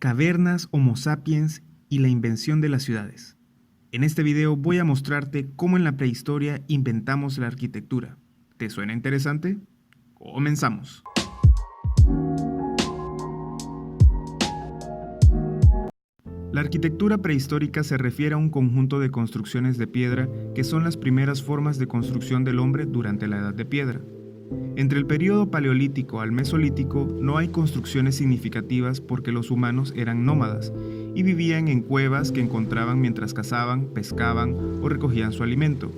Cavernas, Homo sapiens y la invención de las ciudades. En este video voy a mostrarte cómo en la prehistoria inventamos la arquitectura. ¿Te suena interesante? Comenzamos. La arquitectura prehistórica se refiere a un conjunto de construcciones de piedra que son las primeras formas de construcción del hombre durante la Edad de Piedra. Entre el período paleolítico al mesolítico no hay construcciones significativas porque los humanos eran nómadas y vivían en cuevas que encontraban mientras cazaban, pescaban o recogían su alimento.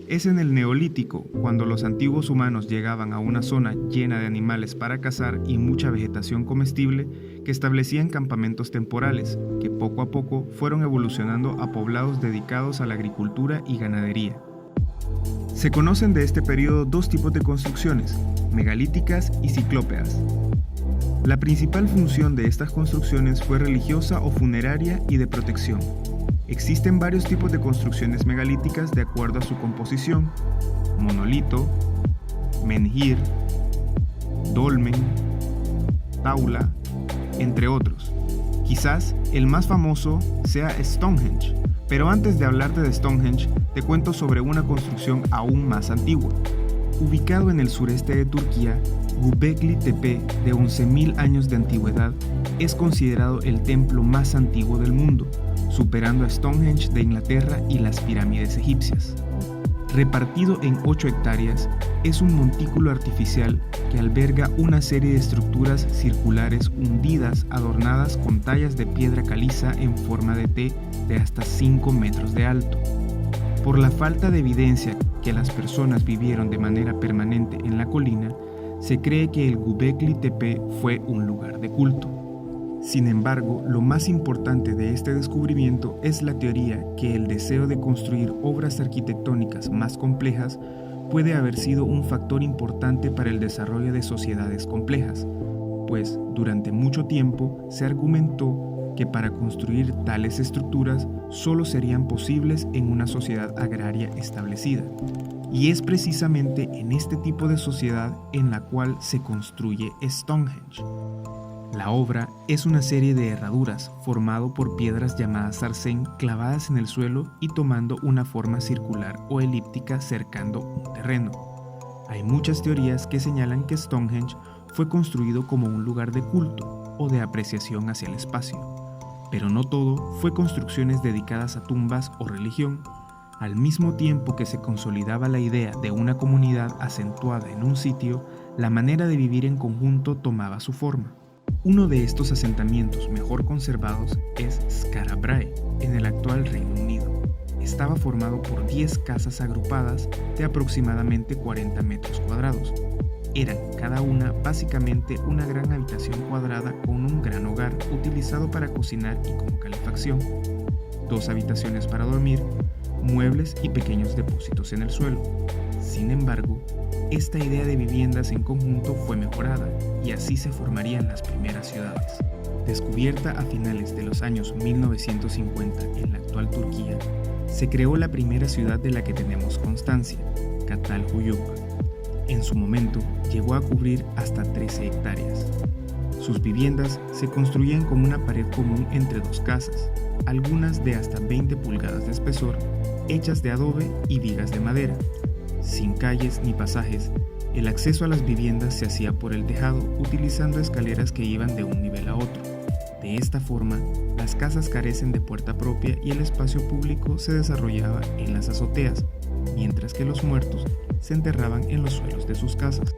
Es en el neolítico, cuando los antiguos humanos llegaban a una zona llena de animales para cazar y mucha vegetación comestible, que establecían campamentos temporales, que poco a poco fueron evolucionando a poblados dedicados a la agricultura y ganadería. Se conocen de este periodo dos tipos de construcciones, megalíticas y ciclópeas. La principal función de estas construcciones fue religiosa o funeraria y de protección. Existen varios tipos de construcciones megalíticas de acuerdo a su composición: monolito, menhir, dolmen, taula, entre otros. Quizás el más famoso sea Stonehenge, pero antes de hablarte de Stonehenge, te cuento sobre una construcción aún más antigua. Ubicado en el sureste de Turquía, Göbekli Tepe, de 11.000 años de antigüedad, es considerado el templo más antiguo del mundo, superando a Stonehenge de Inglaterra y las pirámides egipcias. Repartido en 8 hectáreas, es un montículo artificial que alberga una serie de estructuras circulares hundidas adornadas con tallas de piedra caliza en forma de T de hasta 5 metros de alto. Por la falta de evidencia que las personas vivieron de manera permanente en la colina, se cree que el Göbekli Tepe fue un lugar de culto. Sin embargo, lo más importante de este descubrimiento es la teoría que el deseo de construir obras arquitectónicas más complejas puede haber sido un factor importante para el desarrollo de sociedades complejas, pues durante mucho tiempo se argumentó que para construir tales estructuras solo serían posibles en una sociedad agraria establecida. Y es precisamente en este tipo de sociedad en la cual se construye Stonehenge. La obra es una serie de herraduras formado por piedras llamadas arcén clavadas en el suelo y tomando una forma circular o elíptica cercando un terreno. Hay muchas teorías que señalan que Stonehenge fue construido como un lugar de culto o de apreciación hacia el espacio, pero no todo fue construcciones dedicadas a tumbas o religión. Al mismo tiempo que se consolidaba la idea de una comunidad acentuada en un sitio, la manera de vivir en conjunto tomaba su forma. Uno de estos asentamientos mejor conservados es Skara Brae, en el actual Reino Unido. Estaba formado por 10 casas agrupadas de aproximadamente 40 metros cuadrados. Eran cada una básicamente una gran habitación cuadrada con un gran hogar utilizado para cocinar y como calefacción, 2 habitaciones para dormir, muebles y pequeños depósitos en el suelo. Sin embargo, esta idea de viviendas en conjunto fue mejorada y así se formarían las primeras ciudades. Descubierta a finales de los años 1950 en la actual Turquía, se creó la primera ciudad de la que tenemos constancia, Çatalhöyük. En su momento llegó a cubrir hasta 13 hectáreas. Sus viviendas se construían con una pared común entre 2 casas, algunas de hasta 20 pulgadas de espesor, hechas de adobe y vigas de madera. Sin calles ni pasajes, el acceso a las viviendas se hacía por el tejado utilizando escaleras que iban de un nivel a otro. De esta forma, las casas carecen de puerta propia y el espacio público se desarrollaba en las azoteas, mientras que los muertos se enterraban en los suelos de sus casas.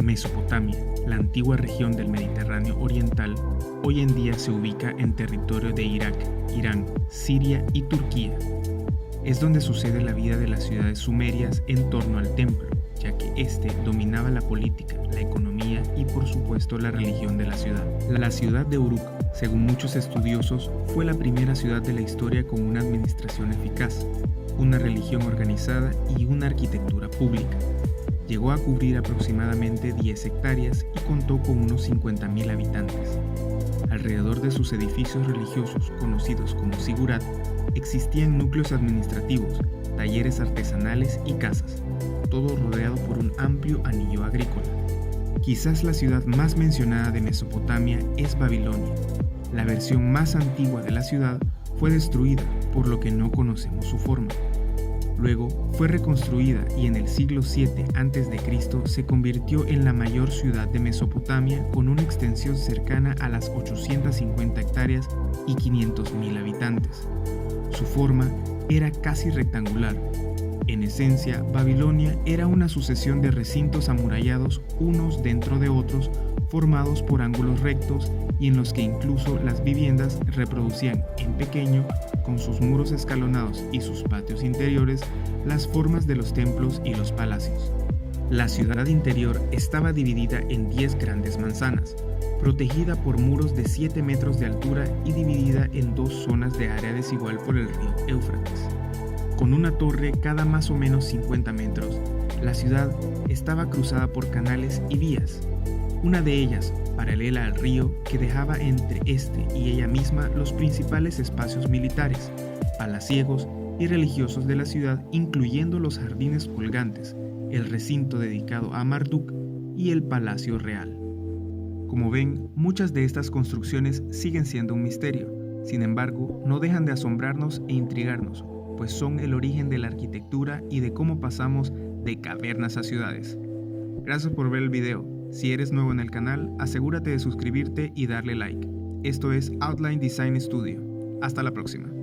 Mesopotamia, la antigua región del Mediterráneo oriental, hoy en día se ubica en territorio de Irak, Irán, Siria y Turquía. Es donde sucede la vida de las ciudades sumerias en torno al templo, ya que éste dominaba la política, la economía y por supuesto la religión de la ciudad. La ciudad de Uruk, según muchos estudiosos, fue la primera ciudad de la historia con una administración eficaz, una religión organizada y una arquitectura pública. Llegó a cubrir aproximadamente 10 hectáreas y contó con unos 50.000 habitantes. Alrededor de sus edificios religiosos, conocidos como zigurat, existían núcleos administrativos, talleres artesanales y casas, todo rodeado por un amplio anillo agrícola. Quizás la ciudad más mencionada de Mesopotamia es Babilonia, La versión más antigua de la ciudad fue destruida, por lo que no conocemos su forma. Luego fue reconstruida y en el siglo VII a.C. se convirtió en la mayor ciudad de Mesopotamia con una extensión cercana a las 850 hectáreas y 500.000 habitantes. Su forma era casi rectangular. En esencia, Babilonia era una sucesión de recintos amurallados unos dentro de otros, formados por ángulos rectos y en los que incluso las viviendas reproducían en pequeño, con sus muros escalonados y sus patios interiores, las formas de los templos y los palacios. La ciudad interior estaba dividida en 10 grandes manzanas, protegida por muros de 7 metros de altura y dividida en 2 zonas de área desigual por el río Éufrates. Con una torre cada más o menos 50 metros, la ciudad estaba cruzada por canales y vías, una de ellas paralela al río que dejaba entre este y ella misma los principales espacios militares, palaciegos y religiosos de la ciudad, incluyendo los jardines colgantes, el recinto dedicado a Marduk y el Palacio Real. Como ven, muchas de estas construcciones siguen siendo un misterio. Sin embargo, no dejan de asombrarnos e intrigarnos, pues son el origen de la arquitectura y de cómo pasamos de cavernas a ciudades. Gracias por ver el video. Si eres nuevo en el canal, asegúrate de suscribirte y darle like. Esto es Outline Design Studio. Hasta la próxima.